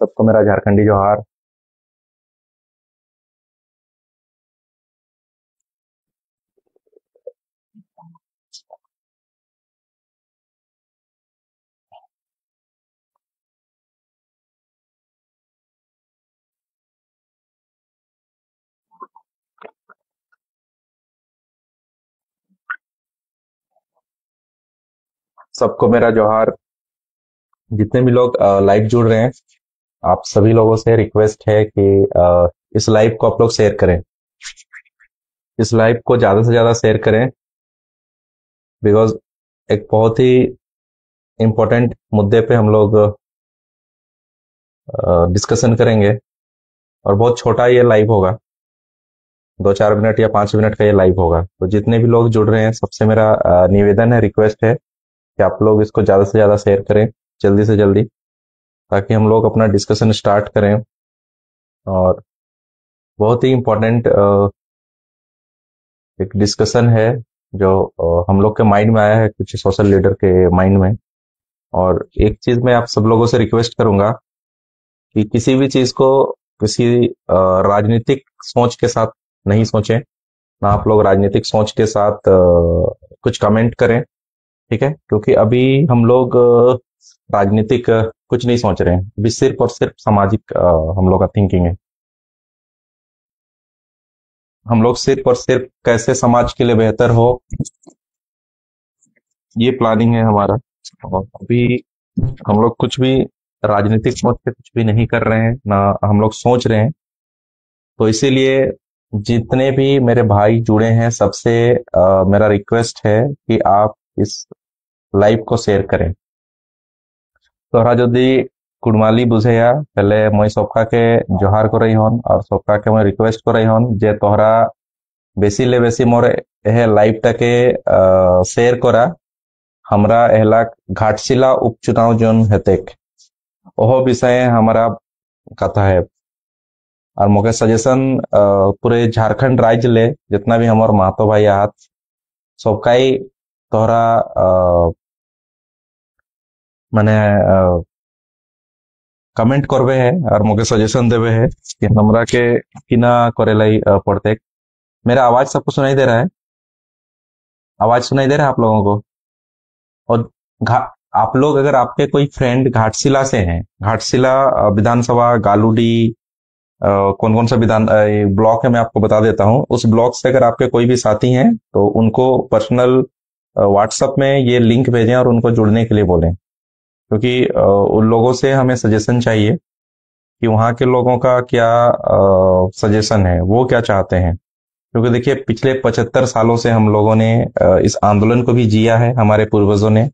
सबको मेरा झारखंडी जोहार। सबको मेरा जोहार। जितने भी लोग लाइव जुड़ रहे हैं, आप सभी लोगों से रिक्वेस्ट है कि इस लाइव को आप लोग शेयर करें। इस लाइव को ज्यादा से ज्यादा शेयर करें, बिकॉज एक बहुत ही इम्पोर्टेंट मुद्दे पे हम लोग डिस्कशन करेंगे। और बहुत छोटा ये लाइव होगा, 2-4 मिनट या 5 मिनट का ये लाइव होगा। तो जितने भी लोग जुड़ रहे हैं, सबसे मेरा निवेदन है, रिक्वेस्ट है कि आप लोग इसको ज्यादा से ज्यादा शेयर करें, जल्दी से जल्दी, ताकि हम लोग अपना डिस्कशन स्टार्ट करें। और बहुत ही इम्पोर्टेंट एक डिस्कशन है जो हम लोग के माइंड में आया है, कुछ सोशल लीडर के माइंड में। और एक चीज मैं आप सब लोगों से रिक्वेस्ट करूंगा कि किसी भी चीज को किसी राजनीतिक सोच के साथ नहीं सोचें। ना आप लोग राजनीतिक सोच के साथ कुछ कमेंट करें, ठीक है? क्योंकि अभी हम लोग राजनीतिक कुछ नहीं सोच रहे हैं, अभी सिर्फ और सिर्फ सामाजिक हम लोग का थिंकिंग है। हम लोग सिर्फ और सिर्फ कैसे समाज के लिए बेहतर हो, ये प्लानिंग है हमारा। और अभी हम लोग कुछ भी राजनीतिक सोच के कुछ भी नहीं कर रहे हैं, ना हम लोग सोच रहे हैं। तो इसीलिए जितने भी मेरे भाई जुड़े हैं, सबसे मेरा रिक्वेस्ट है कि आप इस लाइव को शेयर करें। तोहरा जदि कुड़माली बुझेया पहले मैं सबका के जोहार कर रही हन, और सबका के मैं रिक्वेस्ट कर रही हन जे तोहरा बेसी ले बेसी मोर एहे लाइव टाके शेयर करा। हमरा एहला घाटशिला उपचुनाव जोन हेतेक ओहो विषय हमारा कथा है। और मोके सजेशन पूरे झारखंड राज्य ले जितना भी हमार महतो भाई आहत, सबकाई तोहरा माने कमेंट करवे है और मोके सजेशन देवे है कि हमरा के किना करे लाई पड़ते। मेरा आवाज सबको सुनाई दे रहा है? आवाज सुनाई दे रहा है आप लोगों को? और घा आप लोग अगर आपके कोई फ्रेंड घाटशिला से हैं, घाटशिला विधानसभा गालूडी कौन कौन सा विधान ब्लॉक है मैं आपको बता देता हूँ। उस ब्लॉक से अगर आपके कोई भी साथी हैं तो उनको पर्सनल व्हाट्सएप में ये लिंक भेजें और उनको जुड़ने के लिए बोलें। क्योंकि उन लोगों से हमें सजेशन चाहिए कि वहाँ के लोगों का क्या सजेशन है, वो क्या चाहते हैं। क्योंकि देखिए, पिछले 75 सालों से हम लोगों ने इस आंदोलन को भी जिया है, हमारे पूर्वजों ने।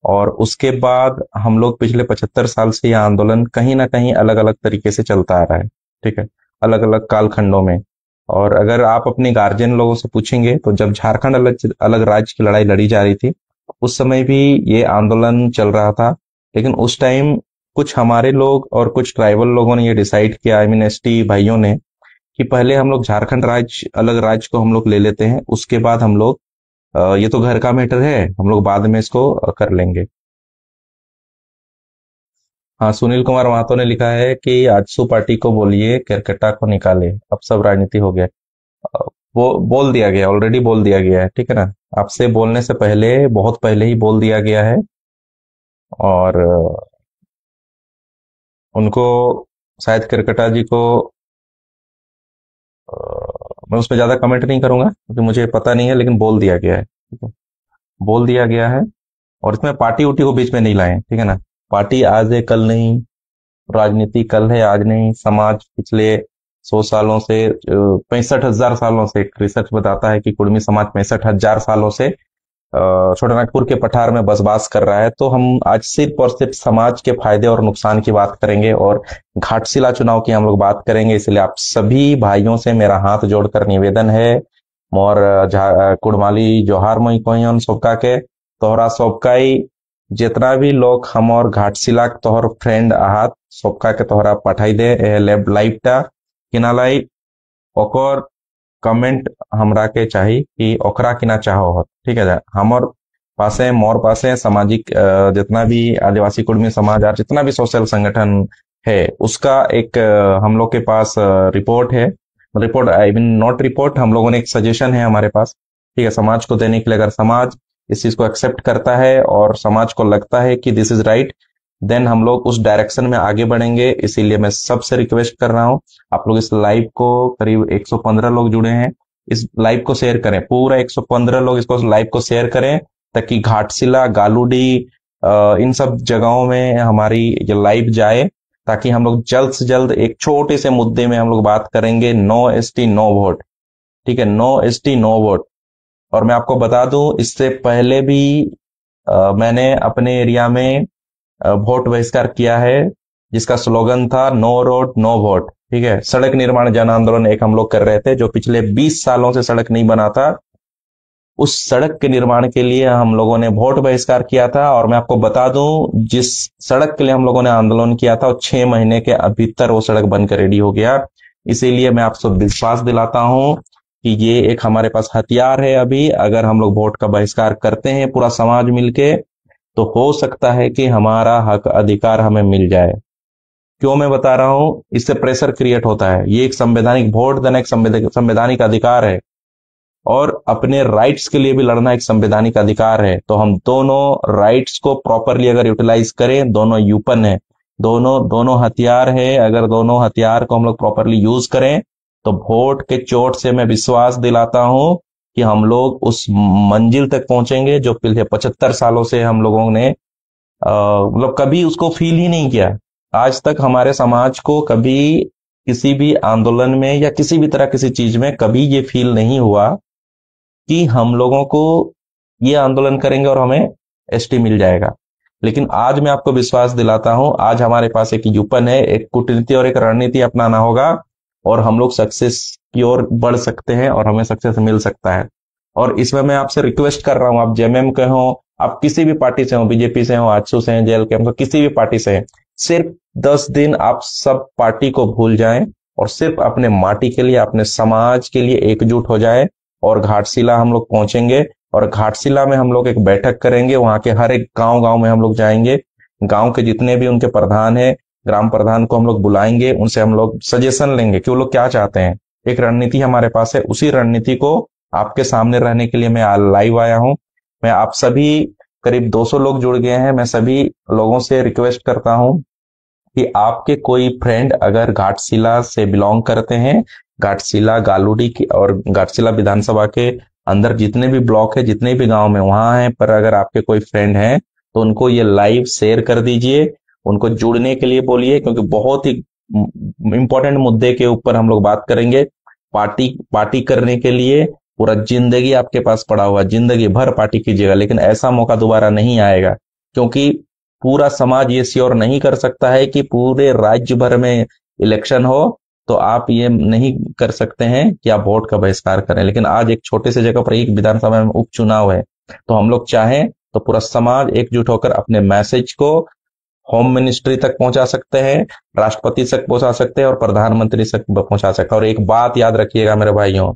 और उसके बाद हम लोग पिछले 75 साल से यह आंदोलन कहीं ना कहीं अलग अलग तरीके से चलता आ रहा है, ठीक है, अलग अलग कालखंडों में। और अगर आप अपने गार्जियन लोगों से पूछेंगे तो जब झारखंड अलग अलग राज्य की लड़ाई लड़ी जा रही थी, उस समय भी ये आंदोलन चल रहा था। लेकिन उस टाइम कुछ हमारे लोग और कुछ ट्राइबल लोगों ने ये डिसाइड किया, आई मीन एसटी भाइयों ने, कि पहले हम लोग झारखंड राज्य अलग राज्य को हम लोग ले लेते हैं, उसके बाद हम लोग ये तो घर का मैटर है, हम लोग बाद में इसको कर लेंगे। हाँ, सुनील कुमार महतो ने लिखा है कि आजसू पार्टी को बोलिए केरकट्टा को निकाले, अब सब राजनीति हो गया। वो बोल दिया गया, ऑलरेडी बोल दिया गया है, ठीक है ना? आपसे बोलने से पहले, बहुत पहले ही बोल दिया गया है। और उनको, शायद केरकट्टा जी को, मैं उसमें ज्यादा कमेंट नहीं करूंगा क्योंकि मुझे पता नहीं है, लेकिन बोल दिया गया है, ठीक है? बोल दिया गया है। और इसमें पार्टी उटी को बीच में नहीं लाए, ठीक है ना? पार्टी आज है कल नहीं, राजनीति कल है आज नहीं। समाज पिछले 100 सालों से, 65,000 सालों से, एक रिसर्च बताता है कि कुर्मी समाज 65,000 सालों से छोटानागपुर के पठार में बसबास कर रहा है। तो हम आज सिर्फ और सिर्फ समाज के फायदे और नुकसान की बात करेंगे और घाटशिला चुनाव की हम लोग बात करेंगे। इसलिए आप सभी भाइयों से मेरा हाथ जोड़कर निवेदन है, मोर कुड़माली जोहार मई कोहियन सबका के, तोहरा सबका ही जितना भी लोग हम और घाटशिला तोहर फ्रेंड आहत, सबका के तोहरा पठाई दे लाइव टा किनालाई। ओकर कमेंट हमरा के चाही कि ओकरा किना चाहो हो, ठीक है? हमर पासे, मोर पासे सामाजिक जितना भी आदिवासी कुर्मी समाज और जितना भी सोशल संगठन है उसका एक हम लोग के पास रिपोर्ट है। Report I mean not report, हम लोगों ने एक सजेशन है हमारे पास, ठीक है, समाज को देने के लिए। अगर समाज इस चीज को एक्सेप्ट करता है और समाज को लगता है कि दिस इज राइट, देन हम लोग उस डायरेक्शन में आगे बढ़ेंगे। इसीलिए मैं सबसे रिक्वेस्ट कर रहा हूं, आप लोग इस लाइव को, करीब 115 लोग जुड़े हैं, इस लाइव को शेयर करें, पूरा 115 लोग इसको लाइव को शेयर करें, ताकि घाटशिला, गालूडी, इन सब जगहों में हमारी ये लाइव जाए, ताकि हम लोग जल्द से जल्द एक छोटे से मुद्दे में हम लोग बात करेंगे, नो एसटी नो वोट, ठीक है, नो एसटी नो वोट। और मैं आपको बता दूं, इससे पहले भी मैंने अपने एरिया में वोट बहिष्कार किया है, जिसका स्लोगन था नो रोड नो वोट, ठीक है। सड़क निर्माण जन आंदोलन एक हम लोग कर रहे थे, जो पिछले 20 सालों से सड़क नहीं बना था, उस सड़क के निर्माण के लिए हम लोगों ने वोट बहिष्कार किया था। और मैं आपको बता दूं, जिस सड़क के लिए हम लोगों ने आंदोलन किया था, वो 6 महीने के भीतर वो सड़क बनकर रेडी हो गया। इसीलिए मैं आपसे विश्वास दिलाता हूं कि ये एक हमारे पास हथियार है। अभी अगर हम लोग वोट का बहिष्कार करते हैं पूरा समाज मिलके, तो हो सकता है कि हमारा हक अधिकार हमें मिल जाए। क्यों मैं बता रहा हूं, इससे प्रेशर क्रिएट होता है। ये एक संवैधानिक, वोट देना एक संवैधानिक अधिकार है, और अपने राइट्स के लिए भी लड़ना एक संवैधानिक अधिकार है। तो हम दोनों राइट्स को प्रॉपरली अगर यूटिलाइज करें, दोनों यूपन है, दोनों हथियार है, अगर दोनों हथियार को हम लोग प्रॉपरली यूज करें, तो वोट के चोट से मैं विश्वास दिलाता हूं कि हम लोग उस मंजिल तक पहुंचेंगे जो पिछले 75 सालों से हम लोगों ने मतलब कभी उसको फील ही नहीं किया। आज तक हमारे समाज को कभी किसी भी आंदोलन में या किसी भी तरह किसी चीज में कभी ये फील नहीं हुआ कि हम लोगों को ये आंदोलन करेंगे और हमें एसटी मिल जाएगा। लेकिन आज मैं आपको विश्वास दिलाता हूं, आज हमारे पास एक यूपन है, एक कूटनीति और एक रणनीति अपनाना होगा, और हम लोग सक्सेस की ओर बढ़ सकते हैं और हमें सक्सेस मिल सकता है। और इसमें मैं आपसे रिक्वेस्ट कर रहा हूं, आप जेएमएम के हो, आप किसी भी पार्टी से हो, बीजेपी से हो, आजसू से हैं, जेएलके हो, किसी भी पार्टी से हैं, सिर्फ 10 दिन आप सब पार्टी को भूल जाएं और सिर्फ अपने माटी के लिए, अपने समाज के लिए एकजुट हो जाए। और घाटशिला हम लोग पहुंचेंगे, और घाटशिला में हम लोग एक बैठक करेंगे, वहां के हर एक गांव में हम लोग जाएंगे, गांव के जितने भी उनके प्रधान है, ग्राम प्रधान को हम लोग बुलाएंगे, उनसे हम लोग सजेशन लेंगे कि वो लोग क्या चाहते हैं। एक रणनीति हमारे पास है, उसी रणनीति को आपके सामने रहने के लिए मैं लाइव आया हूं। मैं आप सभी, करीब 200 लोग जुड़ गए हैं, मैं सभी लोगों से रिक्वेस्ट करता हूं कि आपके कोई फ्रेंड अगर घाटशिला से बिलोंग करते हैं, घाटशिला, गालूडी की और घाटशिला विधानसभा के अंदर जितने भी ब्लॉक है, जितने भी गांव में वहां हैं, पर अगर आपके कोई फ्रेंड हैं, तो उनको ये लाइव शेयर कर दीजिए, उनको जुड़ने के लिए बोलिए, क्योंकि बहुत ही इंपॉर्टेंट मुद्दे के ऊपर हम लोग बात करेंगे। पार्टी करने के लिए पूरा जिंदगी आपके पास पड़ा हुआ, जिंदगी भर पार्टी कीजिएगा, लेकिन ऐसा मौका दोबारा नहीं आएगा, क्योंकि पूरा समाज ये श्योर नहीं कर सकता है कि पूरे राज्य भर में इलेक्शन हो, तो आप ये नहीं कर सकते हैं कि आप वोट का बहिष्कार करें। लेकिन आज एक छोटे से जगह पर एक विधानसभा में उपचुनाव है, तो हम लोग चाहें तो पूरा समाज एकजुट होकर अपने मैसेज को होम मिनिस्ट्री तक पहुंचा सकते हैं, राष्ट्रपति तक पहुंचा सकते हैं और प्रधानमंत्री तक पहुंचा सकते हैं। और एक बात याद रखिएगा मेरे भाइयों,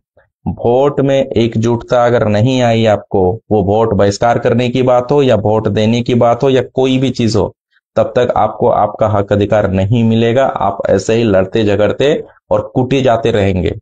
वोट में एकजुटता अगर नहीं आई आपको, वो वोट बहिष्कार करने की बात हो या वोट देने की बात हो या कोई भी चीज हो, तब तक आपको आपका हक अधिकार नहीं मिलेगा। आप ऐसे ही लड़ते झगड़ते और कूटे जाते रहेंगे।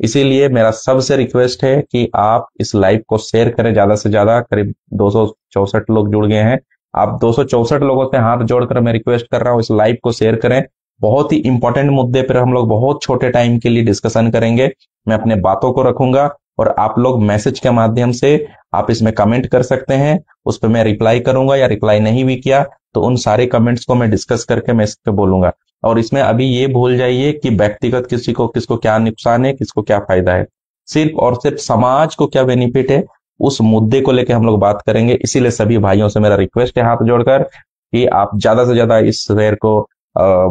इसीलिए मेरा सबसे रिक्वेस्ट है कि आप इस लाइव को शेयर करें ज्यादा से ज्यादा। करीब 264 लोग जुड़ गए हैं, आप 264 लोगों से हाथ जोड़कर मैं रिक्वेस्ट कर रहा हूं, इस लाइव को शेयर करें। बहुत ही इंपॉर्टेंट मुद्दे पर हम लोग बहुत छोटे टाइम के लिए डिस्कशन करेंगे। मैं अपने बातों को रखूंगा और आप लोग मैसेज के माध्यम से आप इसमें कमेंट कर सकते हैं, उस पर मैं रिप्लाई करूंगा, या रिप्लाई नहीं भी किया तो उन सारे कमेंट्स को मैं डिस्कस करके मैं इस पे बोलूंगा। और इसमें अभी ये भूल जाइए कि व्यक्तिगत किसको क्या नुकसान है, किसको क्या फायदा है, सिर्फ और सिर्फ समाज को क्या बेनिफिट है, उस मुद्दे को लेकर हम लोग बात करेंगे। इसीलिए सभी भाइयों से मेरा रिक्वेस्ट है हाथ जोड़कर कि आप ज्यादा से ज्यादा इस शेयर को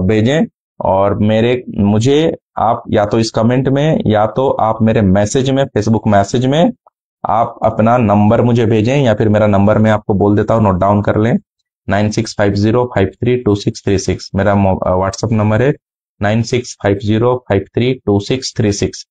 भेजें, और मुझे आप या तो इस कमेंट में या तो आप मेरे मैसेज में, फेसबुक मैसेज में आप अपना नंबर मुझे भेजें, या फिर मेरा नंबर मैं आपको बोल देता हूं, नोट डाउन कर लें, 9650532636 मेरा व्हाट्सएप नंबर है, 9650532636,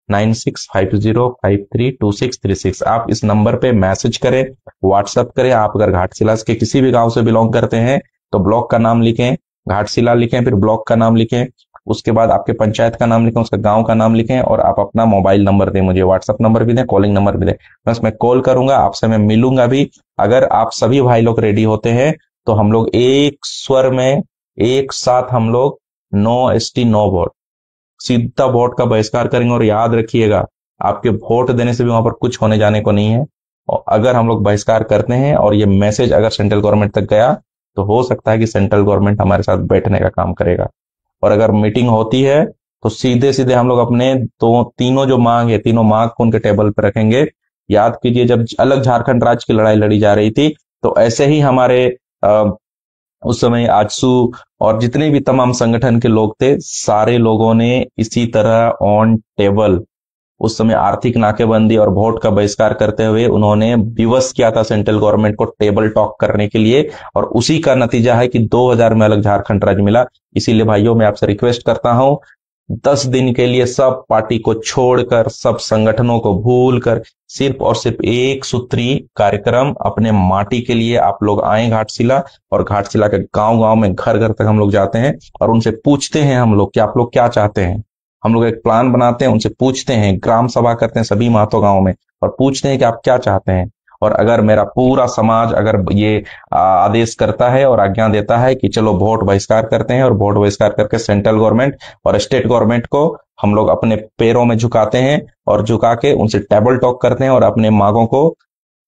9650532636। आप इस नंबर पे मैसेज करें, व्हाट्सएप करें। आप अगर घाटशिला के किसी भी गांव से बिलोंग करते हैं तो ब्लॉक का नाम लिखें, घाटशिला लिखें, फिर ब्लॉक का नाम लिखें, उसके बाद आपके पंचायत का नाम लिखें, उसका गांव का नाम लिखें, और आप अपना मोबाइल नंबर दें, मुझे व्हाट्सएप नंबर भी दें, कॉलिंग नंबर भी दें, बस मैं कॉल करूंगा, आपसे मैं मिलूंगा भी। अगर आप सभी भाई लोग रेडी होते हैं तो हम लोग एक स्वर में एक साथ हम लोग नो एसटी नो वोट, सीधा वोट का बहिष्कार करेंगे। और याद रखिएगा, आपके वोट देने से भी वहां पर कुछ होने जाने को नहीं है। और अगर हम लोग बहिष्कार करते हैं और ये मैसेज अगर सेंट्रल गवर्नमेंट तक गया, तो हो सकता है कि सेंट्रल गवर्नमेंट हमारे साथ बैठने का काम करेगा। और अगर मीटिंग होती है तो सीधे सीधे हम लोग अपने तो तीनों जो मांग है, तीनों मांग को उनके टेबल पर रखेंगे। याद कीजिए, जब अलग झारखंड राज्य की लड़ाई लड़ी जा रही थी, तो ऐसे ही हमारे उस समय आजसू और जितने भी तमाम संगठन के लोग थे, सारे लोगों ने इसी तरह ऑन टेबल उस समय आर्थिक नाकेबंदी और वोट का बहिष्कार करते हुए उन्होंने विवश किया था सेंट्रल गवर्नमेंट को टेबल टॉक करने के लिए। और उसी का नतीजा है कि 2000 में अलग झारखंड राज्य मिला। इसीलिए भाइयों, मैं आपसे रिक्वेस्ट करता हूं, 10 दिन के लिए सब पार्टी को छोड़कर, सब संगठनों को भूलकर, सिर्फ और सिर्फ एक सूत्री कार्यक्रम अपने माटी के लिए आप लोग आए घाटशिला। और घाटशिला के गांव गांव में, घर घर तक हम लोग जाते हैं और उनसे पूछते हैं हम लोग कि आप लोग क्या चाहते हैं। हम लोग एक प्लान बनाते हैं, उनसे पूछते हैं, ग्राम सभा करते हैं सभी महतो गांव में और पूछते हैं कि आप क्या चाहते हैं। और अगर मेरा पूरा समाज अगर ये आदेश करता है और आज्ञा देता है कि चलो वोट बहिष्कार करते हैं, और वोट बहिष्कार करके सेंट्रल गवर्नमेंट और स्टेट गवर्नमेंट को हम लोग अपने पैरों में झुकाते हैं और झुका के उनसे टेबल टॉक करते हैं और अपने मांगों को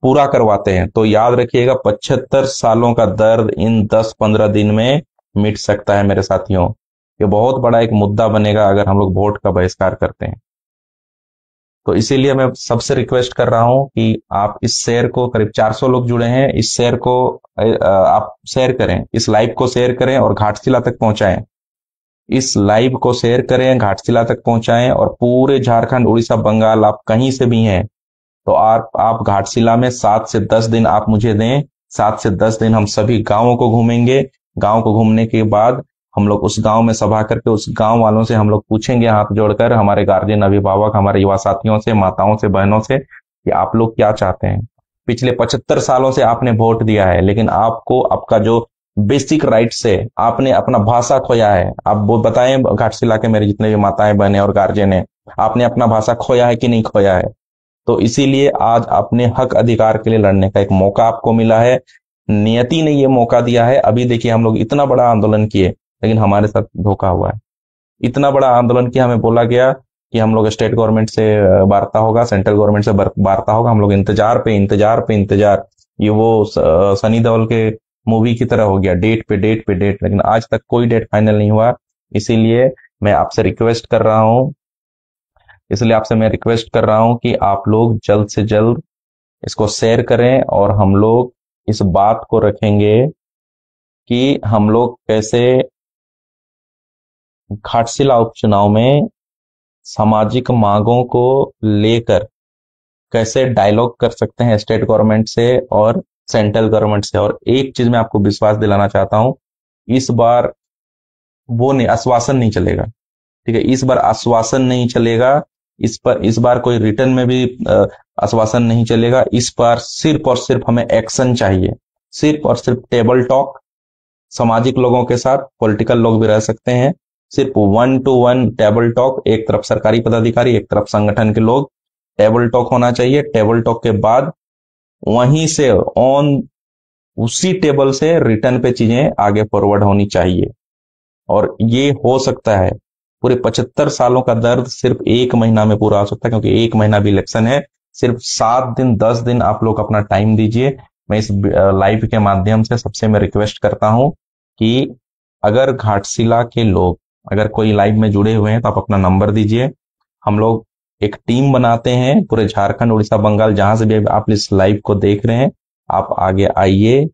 पूरा करवाते हैं, तो याद रखिएगा 75 सालों का दर्द इन 10-15 दिन में मिट सकता है मेरे साथियों। ये बहुत बड़ा एक मुद्दा बनेगा अगर हम लोग वोट का बहिष्कार करते हैं। तो इसीलिए मैं सबसे रिक्वेस्ट कर रहा हूं कि आप इस शेयर को, करीब 400 लोग जुड़े हैं, इस शेयर को आप शेयर करें, इस लाइव को शेयर करें और घाटशिला तक पहुंचाएं। इस लाइव को शेयर करें, घाटशिला तक पहुंचाएं, और पूरे झारखंड, उड़ीसा, बंगाल, आप कहीं से भी हैं तो आप घाटशिला में 7 से 10 दिन आप मुझे दें। 7 से 10 दिन हम सभी गांवों को घूमेंगे। गांव को घूमने के बाद हम लोग उस गांव में सभा करके उस गांव वालों से हम लोग पूछेंगे, हाथ जोड़कर, हमारे गार्जियन, अभिभावक, हमारे युवा साथियों से, माताओं से, बहनों से, कि आप लोग क्या चाहते हैं। पिछले 75 सालों से आपने वोट दिया है, लेकिन आपको आपका जो बेसिक राइट्स है, आपने अपना भाषा खोया है। आप वो बताएं, घाटशिला के मेरे जितने भी माताएं, बहनें और गार्जियन है, आपने अपना भाषा खोया है कि नहीं खोया है। तो इसीलिए आज अपने हक अधिकार के लिए लड़ने का एक मौका आपको मिला है। नियति ने ये मौका दिया है। अभी देखिए, हम लोग इतना बड़ा आंदोलन किए, लेकिन हमारे साथ धोखा हुआ है। इतना बड़ा आंदोलन किया, हमें बोला गया कि हम लोग स्टेट गवर्नमेंट से वार्ता होगा, सेंट्रल गवर्नमेंट से वार्ता होगा। हम लोग इंतजार पे इंतजार पे इंतजार, ये वो सनी देओल के मूवी की तरह हो गया, डेट पे डेट पे डेट, लेकिन आज तक कोई डेट फाइनल नहीं हुआ। इसीलिए मैं आपसे रिक्वेस्ट कर रहा हूं इसलिए आपसे मैं रिक्वेस्ट कर रहा हूं कि आप लोग जल्द से जल्द इसको शेयर करें, और हम लोग इस बात को रखेंगे कि हम लोग कैसे घाटशिला उपचुनाव में सामाजिक मांगों को लेकर कैसे डायलॉग कर सकते हैं स्टेट गवर्नमेंट से और सेंट्रल गवर्नमेंट से। और एक चीज मैं आपको विश्वास दिलाना चाहता हूं, इस बार वो नहीं, आश्वासन नहीं चलेगा। ठीक है, इस बार आश्वासन नहीं चलेगा। इस बार कोई रिटर्न में भी आश्वासन नहीं चलेगा। इस बार सिर्फ और सिर्फ हमें एक्शन चाहिए, सिर्फ और सिर्फ टेबल टॉक। सामाजिक लोगों के साथ पॉलिटिकल लोग भी रह सकते हैं, सिर्फ 1-to-1 टेबल टॉक। एक तरफ सरकारी पदाधिकारी, एक तरफ संगठन के लोग, टेबल टॉक होना चाहिए। टेबल टॉक के बाद वहीं से उसी टेबल से रिटर्न पे चीजें आगे फॉरवर्ड होनी चाहिए। और ये हो सकता है, पूरे 75 सालों का दर्द सिर्फ 1 महीना में पूरा हो सकता है, क्योंकि 1 महीना भी इलेक्शन है। सिर्फ 7 दिन 10 दिन आप लोग अपना टाइम दीजिए। मैं इस लाइव के माध्यम से सबसे मैं रिक्वेस्ट करता हूं कि अगर घाटशिला के लोग, अगर कोई लाइव में जुड़े हुए हैं, तो आप अपना नंबर दीजिए। हम लोग एक टीम बनाते हैं, पूरे झारखंड, उड़ीसा, बंगाल, जहां से भी आप इस लाइव को देख रहे हैं, आप आगे आइए।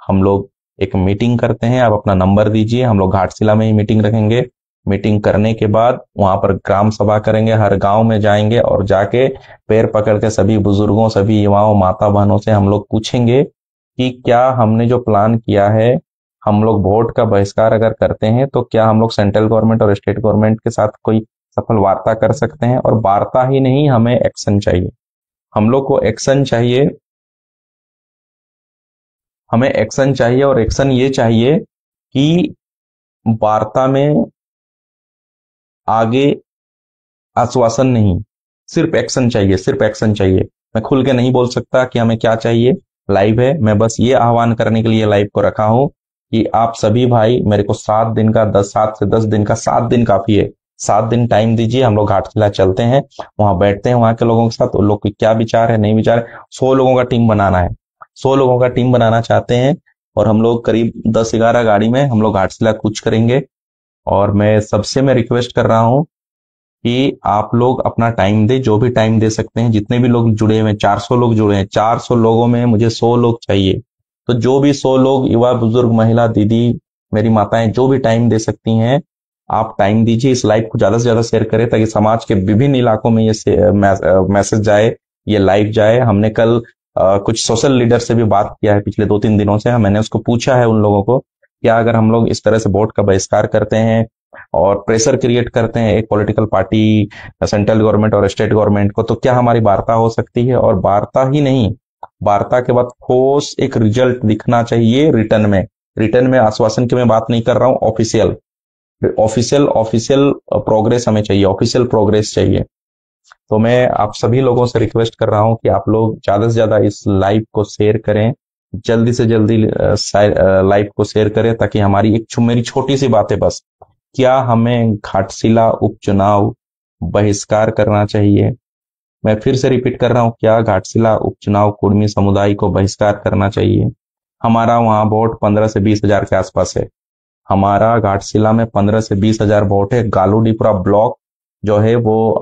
हम लोग एक मीटिंग करते हैं, आप अपना नंबर दीजिए। हम लोग घाटशिला में ही मीटिंग रखेंगे। मीटिंग करने के बाद वहां पर ग्राम सभा करेंगे, हर गांव में जाएंगे और जाके पैर पकड़ के सभी बुजुर्गों, सभी युवाओं, माता बहनों से हम लोग पूछेंगे कि क्या हमने जो प्लान किया है, हम लोग वोट का बहिष्कार अगर करते हैं, तो क्या हम लोग सेंट्रल गवर्नमेंट और स्टेट गवर्नमेंट के साथ कोई सफल वार्ता कर सकते हैं। और वार्ता ही नहीं, हमें एक्शन चाहिए। हम लोग को एक्शन चाहिए, हमें एक्शन चाहिए। और एक्शन ये चाहिए कि वार्ता में आगे आश्वासन नहीं, सिर्फ एक्शन चाहिए, सिर्फ एक्शन चाहिए। मैं खुल के नहीं बोल सकता कि हमें क्या चाहिए, लाइव है। मैं बस ये आह्वान करने के लिए लाइव को रखा हूं कि आप सभी भाई मेरे को 7 दिन का 7 से 10 दिन का 7 दिन काफी है, 7 दिन टाइम दीजिए। हम लोग घाटशिला चलते हैं, वहां बैठते हैं वहां के लोगों के साथ, उन लोग के क्या विचार है नहीं विचार है। 100 लोगों का टीम बनाना है, 100 लोगों का टीम बनाना चाहते हैं। और हम लोग करीब 10-11 गाड़ी में हम लोग घाटशिला कूच करेंगे। और मैं सबसे मैं रिक्वेस्ट कर रहा हूँ कि आप लोग अपना टाइम दे, जो भी टाइम दे सकते हैं। जितने भी लोग जुड़े हुए हैं, 400 लोग जुड़े हैं, 400 लोगों में मुझे 100 लोग चाहिए। तो जो भी 100 लोग, युवा बुजुर्ग महिला दीदी मेरी माताएं जो भी टाइम दे सकती हैं, आप टाइम दीजिए। इस लाइव को ज्यादा से ज्यादा शेयर करें ताकि समाज के विभिन्न इलाकों में ये मैसेज जाए, ये लाइव जाए। हमने कल कुछ सोशल लीडर से भी बात किया है पिछले 2-3 दिनों से। मैंने उसको पूछा है उन लोगों को, क्या अगर हम लोग इस तरह से वोट का बहिष्कार करते हैं और प्रेशर क्रिएट करते हैं एक पॉलिटिकल पार्टी, सेंट्रल गवर्नमेंट और स्टेट गवर्नमेंट को, तो क्या हमारी वार्ता हो सकती है? और वार्ता ही नहीं, वार्ता के बाद ठोस एक रिजल्ट दिखना चाहिए रिटर्न में। रिटर्न में आश्वासन की मैं बात नहीं कर रहा हूं, ऑफिशियल ऑफिशियल ऑफिशियल प्रोग्रेस हमें चाहिए, ऑफिशियल प्रोग्रेस चाहिए। तो मैं आप सभी लोगों से रिक्वेस्ट कर रहा हूं कि आप लोग ज्यादा से ज्यादा इस लाइव को शेयर करें, जल्दी से जल्दी लाइव को शेयर करें, ताकि हमारी मेरी छोटी सी बात है बस, क्या हमें घाटशिला उपचुनाव बहिष्कार करना चाहिए? मैं फिर से रिपीट कर रहा हूं, क्या घाटशिला उपचुनाव कुर्मी समुदाय को बहिष्कार करना चाहिए? हमारा वहां वोट 15 से 20 हजार के आसपास है। हमारा घाटशिला में 15 से 20 हजार वोट है। गालूडीपुरा ब्लॉक जो है वो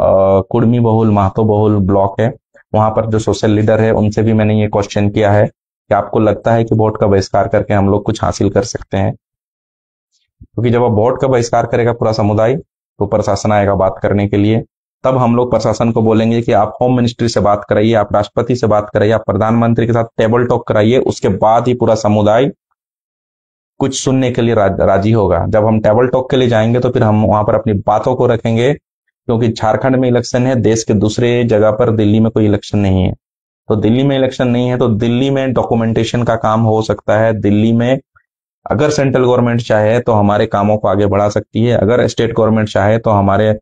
कुर्मी बहुल, महतो बहुल ब्लॉक है। वहां पर जो सोशल लीडर है उनसे भी मैंने ये क्वेश्चन किया है कि आपको लगता है कि वोट का बहिष्कार करके हम लोग कुछ हासिल कर सकते हैं? क्योंकि जब आप वोट का बहिष्कार करेगा पूरा समुदाय, तो प्रशासन आएगा बात करने के लिए। तब हम लोग प्रशासन को बोलेंगे कि आप होम मिनिस्ट्री से बात कराइए, आप राष्ट्रपति से बात कराइए, आप प्रधानमंत्री के साथ टेबल टॉक कराइए। उसके बाद ही पूरा समुदाय कुछ सुनने के लिए राजी होगा। जब हम टेबल टॉक के लिए जाएंगे तो फिर हम वहां पर अपनी बातों को रखेंगे, क्योंकि झारखंड में इलेक्शन है, देश के दूसरे जगह पर दिल्ली में कोई इलेक्शन नहीं है। तो दिल्ली में इलेक्शन नहीं है तो दिल्ली में डॉक्यूमेंटेशन का काम हो सकता है। दिल्ली में अगर सेंट्रल गवर्नमेंट चाहे तो हमारे कामों को आगे बढ़ा सकती है, अगर स्टेट गवर्नमेंट चाहे तो हमारे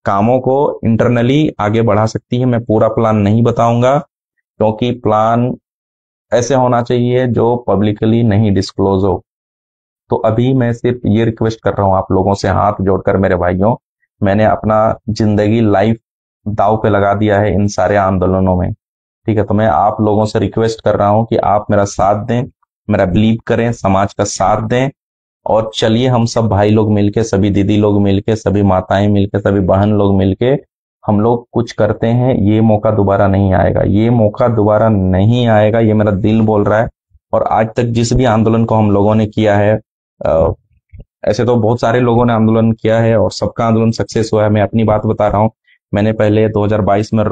कामों को इंटरनली आगे बढ़ा सकती है। मैं पूरा प्लान नहीं बताऊंगा, क्योंकि प्लान ऐसे होना चाहिए जो पब्लिकली नहीं डिस्क्लोज हो। तो अभी मैं सिर्फ ये रिक्वेस्ट कर रहा हूं आप लोगों से, हाथ जोड़कर मेरे भाइयों, मैंने अपना जिंदगी लाइफ दाव पे लगा दिया है इन सारे आंदोलनों में, ठीक है? तो मैं आप लोगों से रिक्वेस्ट कर रहा हूं कि आप मेरा साथ दें, मेरा बिलीव करें, समाज का साथ दें। और चलिए हम सब भाई लोग मिलके, सभी दीदी लोग मिलके, सभी माताएं मिलके, सभी बहन लोग मिलके हम लोग कुछ करते हैं। ये मौका दोबारा नहीं आएगा, ये मौका दोबारा नहीं आएगा, ये मेरा दिल बोल रहा है। और आज तक जिस भी आंदोलन को हम लोगों ने किया है, ऐसे तो बहुत सारे लोगों ने आंदोलन किया है और सबका आंदोलन सक्सेस हुआ है। मैं अपनी बात बता रहा हूँ, मैंने पहले 2022 में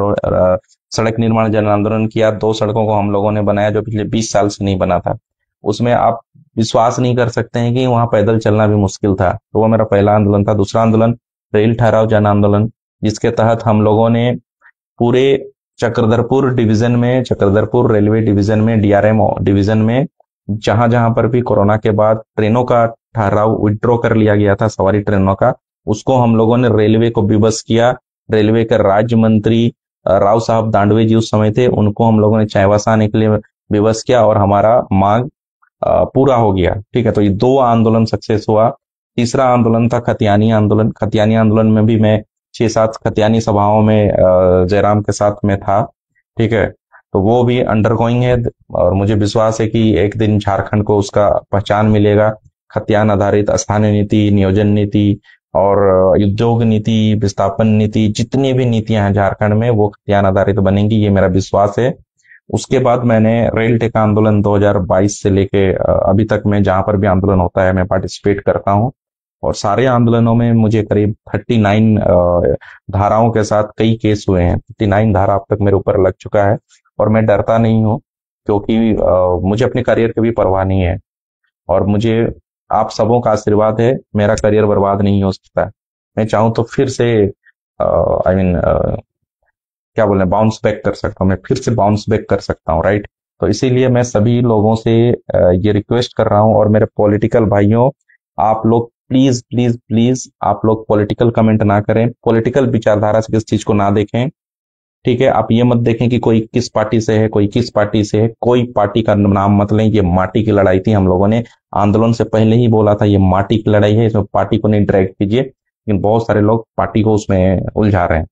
सड़क निर्माण जन आंदोलन किया। 2 सड़कों को हम लोगों ने बनाया जो पिछले 20 साल से नहीं बना था। उसमें आप विश्वास नहीं कर सकते हैं कि वहां पैदल चलना भी मुश्किल था। तो वो मेरा पहला आंदोलन था। दूसरा आंदोलन रेल ठहराव जन आंदोलन, जिसके तहत हम लोगों ने पूरे चक्रधरपुर डिवीजन में, चक्रधरपुर रेलवे डिवीजन में, डीआरएम डिवीजन में, जहां जहां पर भी कोरोना के बाद ट्रेनों का ठहराव विड्रॉ कर लिया गया था, सवारी ट्रेनों का, उसको हम लोगों ने रेलवे को विवश किया। रेलवे के राज्य मंत्री राव साहब दांडवे जी उस समय थे, उनको हम लोगों ने चाईबासा आने के लिए विवश किया और हमारा मांग पूरा हो गया, ठीक है? तो ये 2 आंदोलन सक्सेस हुआ। तीसरा आंदोलन था खतियानी आंदोलन। खतियानी आंदोलन में भी मैं 6-7 खतियानी सभाओं में जयराम के साथ में था, ठीक है? तो वो भी अंडरगोइंग है और मुझे विश्वास है कि एक दिन झारखंड को उसका पहचान मिलेगा। खतियान आधारित स्थानीय नीति, नियोजन नीति और उद्योग नीति, विस्थापन नीति, जितनी भी नीतियां हैं झारखंड में वो खतियान आधारित बनेंगी, ये मेरा विश्वास है। उसके बाद मैंने रेल टेका आंदोलन 2022 से लेके अभी तक मैं जहां पर भी आंदोलन होता है मैं पार्टिसिपेट करता हूं। और सारे आंदोलनों में मुझे करीब 39 धाराओं के साथ कई केस हुए हैं। 39 धारा अब तक मेरे ऊपर लग चुका है और मैं डरता नहीं हूं, क्योंकि मुझे अपने करियर की भी परवाह नहीं है। और मुझे आप सबों का आशीर्वाद है, मेरा करियर बर्बाद नहीं हो सकता। मैं चाहूं तो फिर से आई मीन क्या बोले, बाउंस बैक कर सकता हूँ, मैं फिर से बाउंस बैक कर सकता हूँ, राइट? तो इसीलिए मैं सभी लोगों से ये रिक्वेस्ट कर रहा हूँ। और मेरे पॉलिटिकल भाइयों, आप लोग प्लीज प्लीज प्लीज आप लोग पॉलिटिकल कमेंट ना करें, पॉलिटिकल विचारधारा से किस चीज को ना देखें। ठीक है, आप ये मत देखें कि कोई किस पार्टी से है, कोई किस पार्टी से है, कोई पार्टी का नाम मत लें। ये माटी की लड़ाई थी, हम लोगों ने आंदोलन से पहले ही बोला था ये माटी की लड़ाई है, इसमें पार्टी को नहीं ड्रैग कीजिए, लेकिन बहुत सारे लोग पार्टी को उसमें उलझा रहे हैं।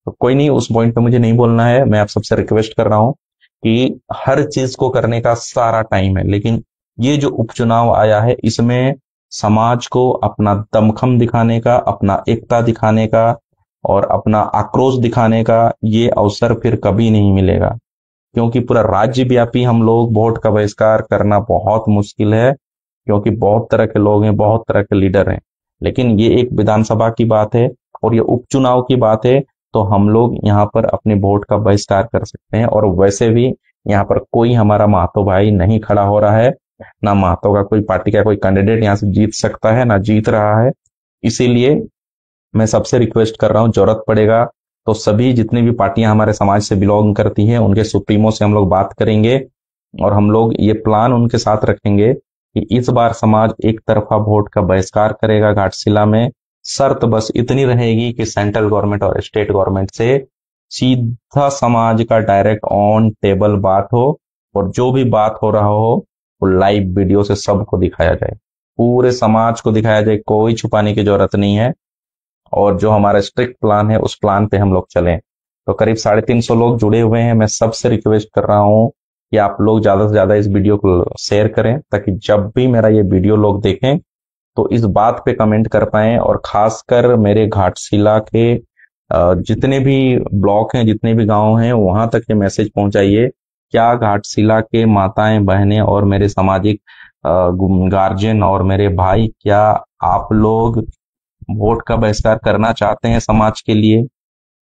तो कोई नहीं, उस पॉइंट पे मुझे नहीं बोलना है। मैं आप सबसे रिक्वेस्ट कर रहा हूं कि हर चीज को करने का सारा टाइम है, लेकिन ये जो उपचुनाव आया है इसमें समाज को अपना दमखम दिखाने का, अपना एकता दिखाने का और अपना आक्रोश दिखाने का ये अवसर फिर कभी नहीं मिलेगा, क्योंकि पूरा राज्य व्यापी हम लोग वोट का बहिष्कार करना बहुत मुश्किल है, क्योंकि बहुत तरह के लोग हैं, बहुत तरह के लीडर हैं। लेकिन ये एक विधानसभा की बात है और ये उपचुनाव की बात है, तो हम लोग यहाँ पर अपने वोट का बहिष्कार कर सकते हैं। और वैसे भी यहाँ पर कोई हमारा महतो भाई नहीं खड़ा हो रहा है, ना महतो का कोई पार्टी का कोई कैंडिडेट यहाँ से जीत सकता है, ना जीत रहा है। इसीलिए मैं सबसे रिक्वेस्ट कर रहा हूँ, जरूरत पड़ेगा तो सभी जितनी भी पार्टियां हमारे समाज से बिलोंग करती हैं उनके सुप्रीमो से हम लोग बात करेंगे और हम लोग ये प्लान उनके साथ रखेंगे कि इस बार समाज एक तरफा वोट का बहिष्कार करेगा घाटशिला में। शर्त बस इतनी रहेगी कि सेंट्रल गवर्नमेंट और स्टेट गवर्नमेंट से सीधा समाज का डायरेक्ट ऑन टेबल बात हो और जो भी बात हो रहा हो वो लाइव वीडियो से सबको दिखाया जाए, पूरे समाज को दिखाया जाए, कोई छुपाने की जरूरत नहीं है। और जो हमारा स्ट्रिक्ट प्लान है उस प्लान पे हम लोग चलें। तो करीब 350 लोग जुड़े हुए हैं। मैं सबसे रिक्वेस्ट कर रहा हूं कि आप लोग ज्यादा से ज्यादा इस वीडियो को शेयर करें, ताकि जब भी मेरा ये वीडियो लोग देखें तो इस बात पे कमेंट कर पाएं। और खासकर मेरे घाटशिला के जितने भी ब्लॉक हैं, जितने भी गांव हैं, वहां तक ये मैसेज पहुंचाइए। क्या घाटशिला के माताएं बहनें और मेरे सामाजिक गार्जियन और मेरे भाई, क्या आप लोग वोट का बहिष्कार करना चाहते हैं समाज के लिए?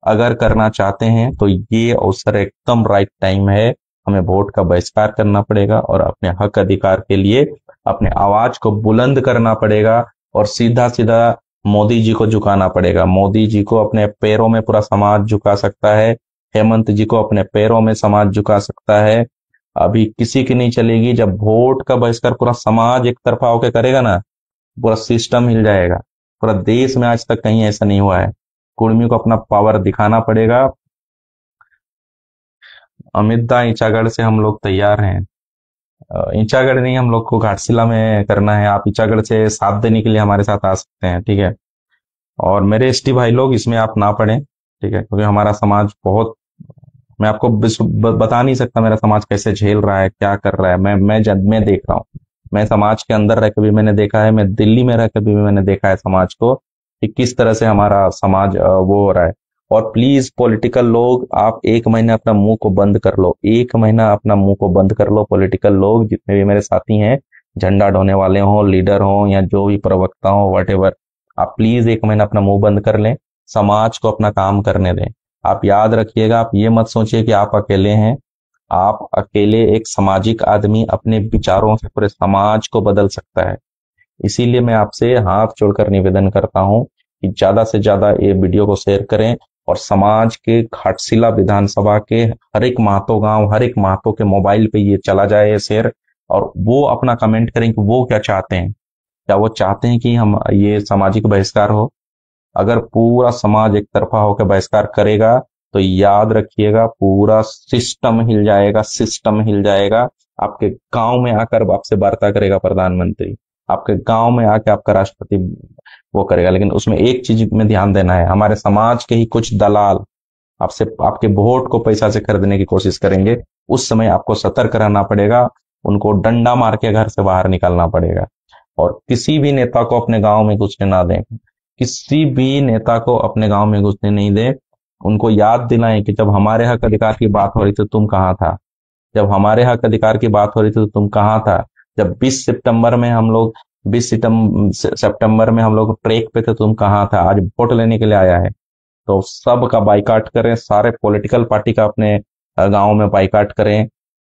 अगर करना चाहते हैं तो ये अवसर एकदम राइट टाइम है, हमें वोट का बहिष्कार करना पड़ेगा और अपने हक अधिकार के लिए अपने आवाज को बुलंद करना पड़ेगा और सीधा सीधा मोदी जी को झुकाना पड़ेगा। मोदी जी को अपने पैरों में पूरा समाज झुका सकता है, हेमंत जी को अपने पैरों में समाज झुका सकता है। अभी किसी की नहीं चलेगी। जब वोट का बहिष्कार पूरा समाज एक तरफा होकर करेगा ना, पूरा सिस्टम हिल जाएगा। पूरा देश में आज तक कहीं ऐसा नहीं हुआ है। कुर्मियों को अपना पावर दिखाना पड़ेगा। अमितदा ईचागढ़ से हम लोग तैयार हैं। ईचागढ़ नहीं, हम लोग को घाटशिला में करना है। आप ईचागढ़ से साथ देने के लिए हमारे साथ आ सकते हैं, ठीक है। और मेरे एसटी भाई लोग, इसमें आप ना पड़े, ठीक है, क्योंकि हमारा समाज बहुत, मैं आपको बता नहीं सकता मेरा समाज कैसे झेल रहा है, क्या कर रहा है। मैं देख रहा हूँ। मैं समाज के अंदर रह के भी मैंने देखा है, मैं दिल्ली में रह के भी मैंने देखा है समाज को, कि किस तरह से हमारा समाज वो हो रहा है। और प्लीज पॉलिटिकल लोग, आप एक महीना अपना मुंह को बंद कर लो, एक महीना अपना मुंह को बंद कर लो। पॉलिटिकल लोग जितने भी मेरे साथी हैं, झंडा ढोने वाले हों, लीडर हों या जो भी प्रवक्ता हों, वट, आप प्लीज एक महीना अपना मुंह बंद कर लें, समाज को अपना काम करने दें। आप याद रखिएगा, आप ये मत सोचिए कि आप अकेले हैं। आप अकेले एक सामाजिक आदमी अपने विचारों से पूरे समाज को बदल सकता है। इसीलिए मैं आपसे हाथ जोड़कर निवेदन करता हूं कि ज्यादा से ज्यादा ये वीडियो को शेयर करें और समाज के घाटशिला विधानसभा के हर एक महतो गांव, हर एक महतो के मोबाइल पे ये चला जाए ये शेयर, और वो अपना कमेंट करें कि वो क्या चाहते हैं। क्या वो चाहते हैं कि हम ये सामाजिक बहिष्कार हो? अगर पूरा समाज एक तरफा होकर बहिष्कार करेगा तो याद रखिएगा, पूरा सिस्टम हिल जाएगा, सिस्टम हिल जाएगा। आपके गांव में आकर आपसे वार्ता करेगा प्रधानमंत्री, आपके गांव में आके आपका राष्ट्रपति वो करेगा। लेकिन उसमें एक चीज में ध्यान देना है, हमारे समाज के ही कुछ दलाल आपसे आपके वोट को पैसा से खरीदने की कोशिश करेंगे। उस समय आपको सतर्क रहना पड़ेगा, उनको डंडा मार के घर से बाहर निकालना पड़ेगा। और किसी भी नेता को अपने गांव में घुसने ना दें, किसी भी नेता को अपने गांव में घुसने नहीं दें। उनको याद दिलाएं कि जब हमारे हक अधिकार की बात हो रही थी तुम कहाँ था, जब हमारे हक अधिकार की बात हो रही थी तो तुम कहाँ था, जब 20 सितंबर में हम लोग 20 सितंबर में हम लोग ट्रैक पे थे, तुम कहाँ था। आज वोट लेने के लिए आया है, तो सब का बाइकाट करें, सारे पॉलिटिकल पार्टी का अपने गांव में बाइकाट करें।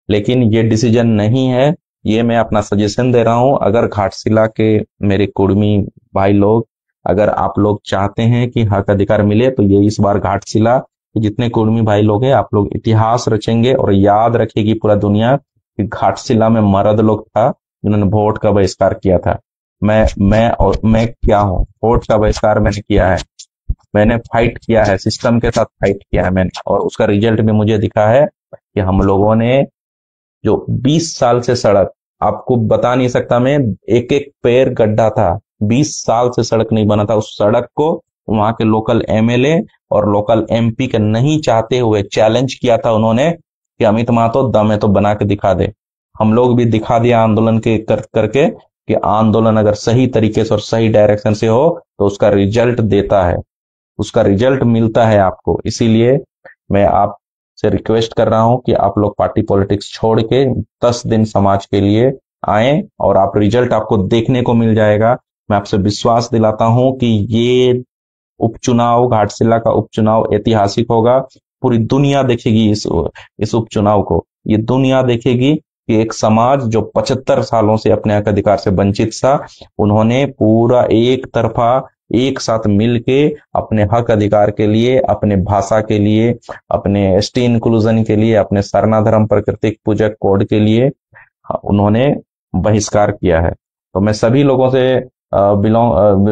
लेकिन ये डिसीजन नहीं है, ये मैं अपना सजेशन दे रहा हूं। अगर घाटशिला के मेरे कुर्मी भाई लोग, अगर आप लोग चाहते हैं कि हक अधिकार मिले, तो ये इस बार घाटशिला के जितने कुर्मी भाई लोग हैं, आप लोग इतिहास रचेंगे और याद रखेगी पूरा दुनिया कि घाटशिला में मर्द लोग था जिन्होंने वोट का बहिष्कार किया था। मैं क्या हूँ, वोट का बहिष्कार मैंने किया है, मैंने फाइट किया है, सिस्टम के साथ फाइट किया है मैंने, और उसका रिजल्ट भी मुझे दिखा है कि हम लोगों ने जो 20 साल से सड़क, आपको बता नहीं सकता मैं, एक एक पैर गड्ढा था, 20 साल से सड़क नहीं बना था, उस सड़क को वहां के लोकल एमएलए और लोकल एमपी के नहीं चाहते हुए चैलेंज किया था उन्होंने कि अमित महतो दम है तो बना के दिखा दे। हम लोग भी दिखा दिया आंदोलन के करके कि आंदोलन अगर सही तरीके से और सही डायरेक्शन से हो तो उसका रिजल्ट देता है, उसका रिजल्ट मिलता है आपको। इसीलिए मैं आपसे रिक्वेस्ट कर रहा हूं कि आप लोग पार्टी पॉलिटिक्स छोड़ के 10 दिन समाज के लिए आए, और आप रिजल्ट आपको देखने को मिल जाएगा। मैं आपसे विश्वास दिलाता हूं कि ये उपचुनाव, घाटशिला का उपचुनाव ऐतिहासिक होगा। पूरी दुनिया देखेगी इस उपचुनाव को, ये दुनिया देखेगी कि एक समाज जो 75 सालों से अपने हक अधिकार से वंचित था, उन्होंने पूरा एक तरफा एक साथ मिलके अपने हक अधिकार के लिए, अपने भाषा के लिए, अपने एसटी इंक्लूजन के लिए, अपने सरना धर्म प्राकृतिक पूजक कोड के लिए उन्होंने बहिष्कार किया है। तो मैं सभी लोगों से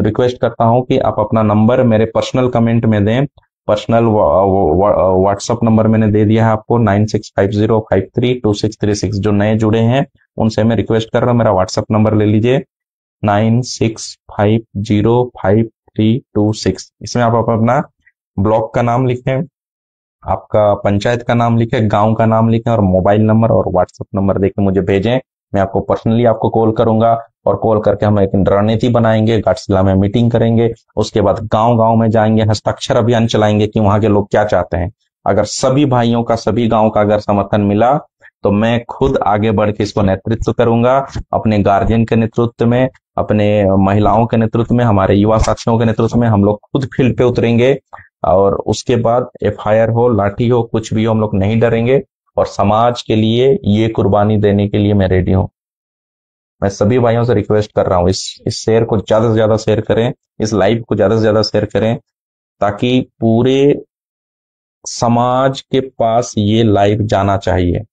रिक्वेस्ट करता हूं कि आप अपना नंबर मेरे पर्सनल कमेंट में दें। पर्सनल व्हाट्सएप नंबर मैंने दे दिया है आपको, 9650532636। जो नए जुड़े हैं उनसे मैं रिक्वेस्ट कर रहा हूँ, मेरा व्हाट्सएप नंबर ले लीजिए, 96505326। इसमें आप अपना ब्लॉक का नाम लिखें, आपका पंचायत का नाम लिखें, गांव का नाम लिखें, और मोबाइल नंबर और व्हाट्सएप नंबर देकर मुझे भेजें। मैं आपको पर्सनली आपको कॉल करूंगा, और कॉल करके हम एक रणनीति बनाएंगे, घाटशिला में मीटिंग करेंगे, उसके बाद गांव गांव में जाएंगे, हस्ताक्षर अभियान चलाएंगे कि वहां के लोग क्या चाहते हैं। अगर सभी भाइयों का, सभी गांव का अगर समर्थन मिला तो मैं खुद आगे बढ़ के इसको नेतृत्व करूंगा, अपने गार्जियन के नेतृत्व में, अपने महिलाओं के नेतृत्व में, हमारे युवा साथियों के नेतृत्व में हम लोग खुद फील्ड पे उतरेंगे। और उसके बाद एफआईआर हो, लाठी हो, कुछ भी हो, हम लोग नहीं डरेंगे, और समाज के लिए ये कुर्बानी देने के लिए मैं रेडी हूं। मैं सभी भाइयों से रिक्वेस्ट कर रहा हूं, इस शेयर को ज्यादा से ज्यादा शेयर करें, इस लाइव को ज्यादा से ज्यादा शेयर करें, ताकि पूरे समाज के पास ये लाइव जाना चाहिए।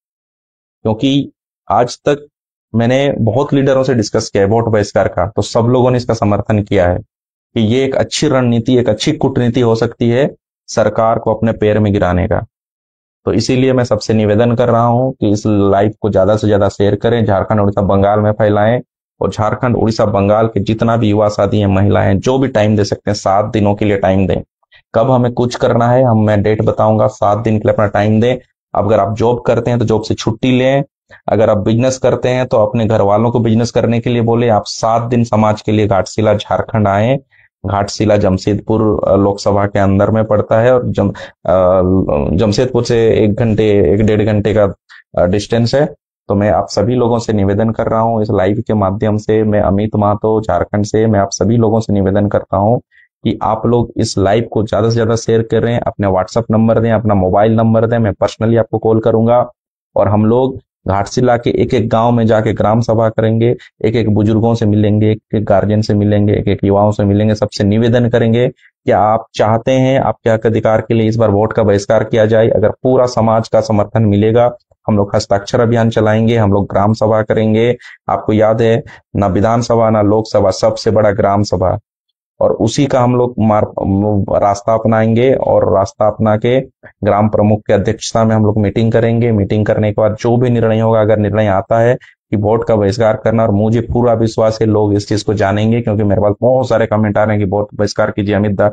क्योंकि आज तक मैंने बहुत लीडरों से डिस्कस किया है वोट बहिष्कार का, तो सब लोगों ने इसका समर्थन किया है कि ये एक अच्छी रणनीति, एक अच्छी कूटनीति हो सकती है सरकार को अपने पैर में गिराने का। तो इसीलिए मैं सबसे निवेदन कर रहा हूं कि इस लाइव को ज्यादा से ज्यादा शेयर करें, झारखंड उड़ीसा बंगाल में फैलाएं, और झारखंड उड़ीसा बंगाल के जितना भी युवा साथी हैं, महिलाएं, जो भी टाइम दे सकते हैं, 7 दिनों के लिए टाइम दें। कब हमें कुछ करना है मैं डेट बताऊंगा, 7 दिन के लिए अपना टाइम दें। अगर आप जॉब करते हैं तो जॉब से छुट्टी लें, अगर आप बिजनेस करते हैं तो अपने घर वालों को बिजनेस करने के लिए बोले। आप 7 दिन समाज के लिए घाटशिला झारखंड आए। घाटशिला जमशेदपुर लोकसभा के अंदर में पड़ता है, और जमशेदपुर से 1-1.5 घंटे का डिस्टेंस है। तो मैं आप सभी लोगों से निवेदन कर रहा हूं, इस लाइव के माध्यम से, मैं अमित महतो झारखंड से, मैं आप सभी लोगों से निवेदन करता हूं कि आप लोग इस लाइव को ज्यादा से ज्यादा शेयर करें, अपने व्हाट्सएप नंबर दें, अपना मोबाइल नंबर दें, मैं पर्सनली आपको कॉल करूंगा, और हम लोग घाटशिला के एक एक गांव में जाके ग्राम सभा करेंगे, एक एक बुजुर्गों से मिलेंगे, एक एक गार्जियन से मिलेंगे, एक एक युवाओं से मिलेंगे, सबसे निवेदन करेंगे कि आप चाहते हैं आपके हक अधिकार के लिए इस बार वोट का बहिष्कार किया जाए। अगर पूरा समाज का समर्थन मिलेगा, हम लोग हस्ताक्षर अभियान चलाएंगे, हम लोग ग्राम सभा करेंगे। आपको याद है, ना विधानसभा ना लोकसभा, सबसे बड़ा ग्राम सभा, और उसी का हम लोग रास्ता अपनाएंगे, और रास्ता अपना के ग्राम प्रमुख की अध्यक्षता में हम लोग मीटिंग करेंगे। मीटिंग करने के बाद जो भी निर्णय होगा, अगर निर्णय आता है कि वोट का बहिष्कार करना, और मुझे पूरा विश्वास है लोग इस चीज को जानेंगे, क्योंकि मेरे पास बहुत सारे कमेंट आ रहे हैं कि वोट बहिष्कार कीजिए, अमित दा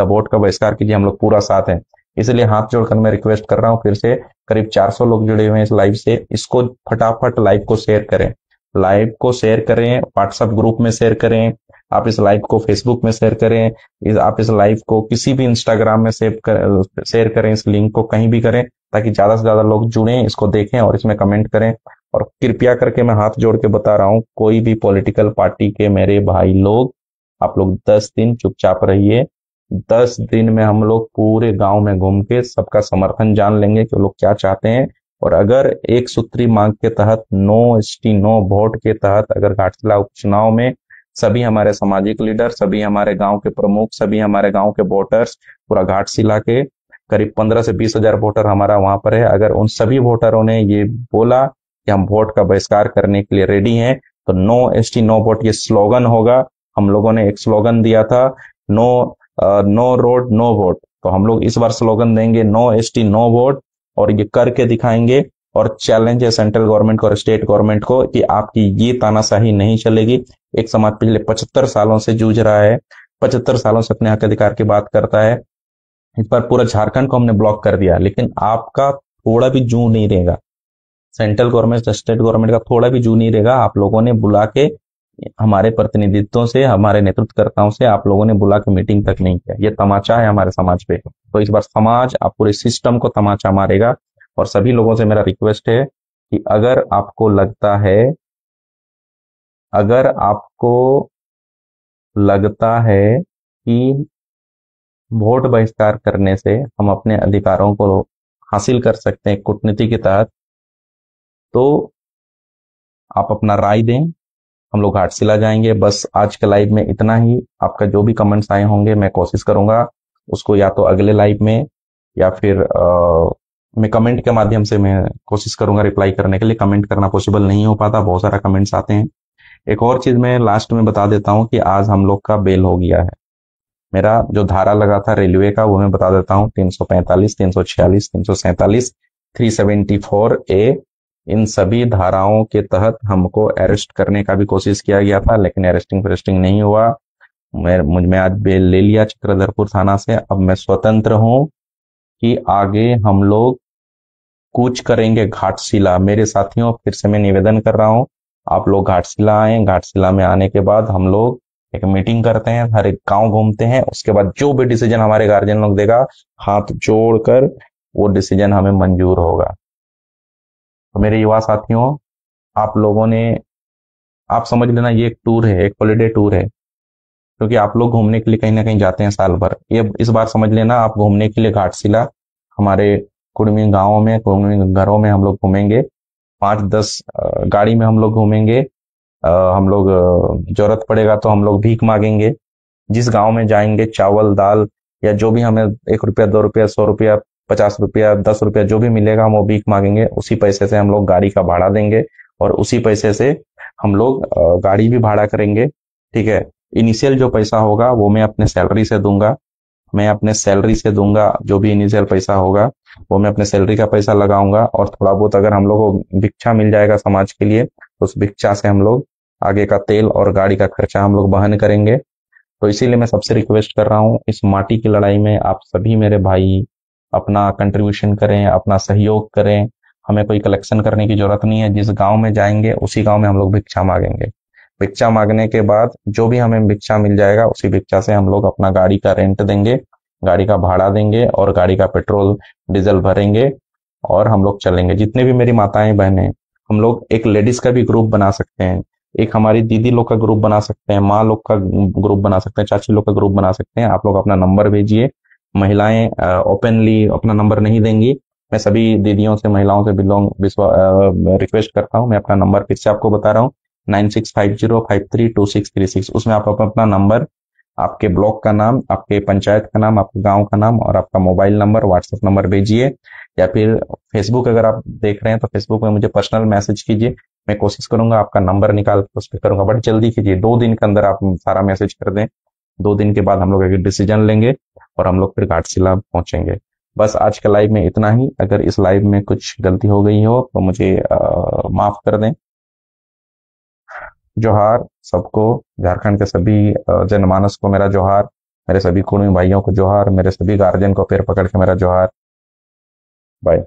वोट का बहिष्कार कीजिए, हम लोग पूरा साथ हैं। इसलिए हाथ जोड़कर मैं रिक्वेस्ट कर रहा हूँ फिर से, करीब 400 लोग जुड़े हुए हैं इस लाइव से, इसको फटाफट लाइव को शेयर करें, लाइव को शेयर करें, व्हाट्सएप ग्रुप में शेयर करें, आप इस लाइव को फेसबुक में शेयर करें, आप इस लाइव को किसी भी इंस्टाग्राम में शेयर करें, इस लिंक को कहीं भी करें, ताकि ज्यादा से ज्यादा लोग जुड़ें, इसको देखें और इसमें कमेंट करें। और कृपया करके मैं हाथ जोड़ के बता रहा हूं, कोई भी पॉलिटिकल पार्टी के मेरे भाई लोग, आप लोग 10 दिन चुपचाप रहिए। 10 दिन में हम लोग पूरे गांव में घूम के सबका समर्थन जान लेंगे कि लोग क्या चाहते हैं। और अगर एक सूत्री मांग के तहत, नो एसटी नो वोट के तहत, अगर घाटशिला उपचुनाव में सभी हमारे सामाजिक लीडर, सभी हमारे गांव के प्रमुख, सभी हमारे गांव के वोटर्स, पूरा घाटशिला के करीब 15 से 20 हजार वोटर हमारा वहां पर है, अगर उन सभी वोटरों ने ये बोला कि हम वोट का बहिष्कार करने के लिए रेडी हैं, तो नो एसटी नो वोट ये स्लोगन होगा। हम लोगों ने एक स्लोगन दिया था, no no road no vote, तो हम लोग इस बार स्लोगन देंगे नो एसटी नो वोट, और ये करके दिखाएंगे। और चैलेंज है सेंट्रल गवर्नमेंट को और स्टेट गवर्नमेंट को कि आपकी ये तानाशाही नहीं चलेगी। एक समाज पिछले 75 सालों से जूझ रहा है, 75 सालों से अपने हक अधिकार की बात करता है। इस बार पूरा झारखंड को हमने ब्लॉक कर दिया, लेकिन आपका थोड़ा भी जू नहीं रहेगा, सेंट्रल गवर्नमेंट स्टेट गवर्नमेंट का थोड़ा भी जू नहीं रहेगा। आप लोगों ने बुला के, हमारे प्रतिनिधित्वों से, हमारे नेतृत्वकर्ताओं से आप लोगों ने बुला के मीटिंग तक नहीं किया। ये तमाचा है हमारे समाज पे। तो इस बार समाज आप पूरे सिस्टम को तमाचा मारेगा। और सभी लोगों से मेरा रिक्वेस्ट है कि अगर आपको लगता है कि वोट बहिष्कार करने से हम अपने अधिकारों को हासिल कर सकते हैं कूटनीति के तहत, तो आप अपना राय दें। हम लोग घाटशिला जाएंगे। बस आज के लाइव में इतना ही। आपका जो भी कमेंट्स आए होंगे मैं कोशिश करूंगा उसको या तो अगले लाइव में या फिर मैं कमेंट के माध्यम से मैं कोशिश करूंगा रिप्लाई करने के लिए। कमेंट करना पॉसिबल नहीं हो पाता, बहुत सारा कमेंट्स आते हैं। एक और चीज मैं लास्ट में बता देता हूं कि आज हम लोग का बेल हो गया है। मेरा जो धारा लगा था रेलवे का वो मैं बता देता हूँ, 345, 346, 347, 374A, इन सभी धाराओं के तहत हमको अरेस्ट करने का भी कोशिश किया गया था, लेकिन अरेस्टिंग नहीं हुआ। मैं आज बेल ले लिया चक्रधरपुर थाना से। अब मैं स्वतंत्र हूं कि आगे हम लोग कूच करेंगे घाटशिला। मेरे साथियों, फिर से मैं निवेदन कर रहा हूं, आप लोग घाटशिला आए। घाटशिला में आने के बाद हम लोग एक मीटिंग करते हैं, हर एक गांव घूमते हैं। उसके बाद जो भी डिसीजन हमारे गार्जियन लोग देगा, हाथ जोड़कर वो डिसीजन हमें मंजूर होगा। तो मेरे युवा साथियों, आप समझ लेना ये एक टूर है, एक हॉलीडे टूर है, क्योंकि आप लोग घूमने के लिए कहीं ना कहीं जाते हैं साल भर। ये इस बार समझ लेना आप घूमने के लिए घाटशिला, हमारे कुड़मी गांवों में, कुड़मी घरों में हम लोग घूमेंगे। 5-10 गाड़ी में हम लोग घूमेंगे। हम लोग जरूरत पड़ेगा तो हम लोग भीख मांगेंगे। जिस गांव में जाएंगे चावल दाल या जो भी हमें 1 रुपया 2 रुपया 100 रुपया 50 रुपया 10 रुपया जो भी मिलेगा हम वो भीख मांगेंगे। उसी पैसे से हम लोग गाड़ी का भाड़ा देंगे और उसी पैसे से हम लोग गाड़ी भी भाड़ा करेंगे। ठीक है, इनिशियल जो पैसा होगा वो मैं अपने सैलरी से दूंगा। जो भी इनिशियल पैसा होगा वो मैं अपने सैलरी का पैसा लगाऊंगा, और थोड़ा बहुत अगर हम लोग को भिक्षा मिल जाएगा समाज के लिए तो उस भिक्षा से हम लोग आगे का तेल और गाड़ी का खर्चा हम लोग वहन करेंगे। तो इसीलिए मैं सबसे रिक्वेस्ट कर रहा हूँ, इस माटी की लड़ाई में आप सभी मेरे भाई अपना कंट्रीब्यूशन करें, अपना सहयोग करें। हमें कोई कलेक्शन करने की जरूरत नहीं है। जिस गांव में जाएंगे उसी गांव में हम लोग भिक्षा मांगेंगे। भिक्षा मांगने के बाद जो भी हमें भिक्षा मिल जाएगा उसी भिक्षा से हम लोग अपना गाड़ी का रेंट देंगे, गाड़ी का भाड़ा देंगे और गाड़ी का पेट्रोल डीजल भरेंगे और हम लोग चलेंगे। जितने भी मेरी माताएं बहनें, हम लोग एक लेडीज का भी ग्रुप बना सकते हैं, एक हमारी दीदी लोग का ग्रुप बना सकते हैं, माँ लोग का ग्रुप बना सकते हैं, चाची लोग का ग्रुप बना सकते हैं। आप लोग अपना नंबर भेजिए। महिलाएं ओपनली अपना नंबर नहीं देंगी। मैं सभी दीदियों से, महिलाओं से रिक्वेस्ट करता हूँ। मैं अपना नंबर फिर से आपको बता रहा हूँ, 9650532636। उसमें आप अपना नंबर, आपके ब्लॉक का नाम, आपके पंचायत का नाम, आपके गांव का नाम और आपका मोबाइल नंबर, व्हाट्सएप नंबर भेजिए। या फिर फेसबुक अगर आप देख रहे हैं तो फेसबुक में मुझे पर्सनल मैसेज कीजिए। मैं कोशिश करूंगा आपका नंबर निकाल कर उस पर करूंगा, बट जल्दी कीजिए। 2 दिन के अंदर आप सारा मैसेज कर दें। 2 दिन के बाद हम लोग एक डिसीजन लेंगे और हम लोग फिर घाटशिला पहुंचेंगे। बस आज के लाइव में इतना ही। अगर इस लाइव में कुछ गलती हो गई हो तो मुझे माफ कर दें। जोहार सबको, झारखंड के सभी जनमानस को मेरा जोहार, मेरे सभी कुर्मी भाइयों को जोहार, मेरे सभी गार्जियन को पैर पकड़ के मेरा जोहार। बाय।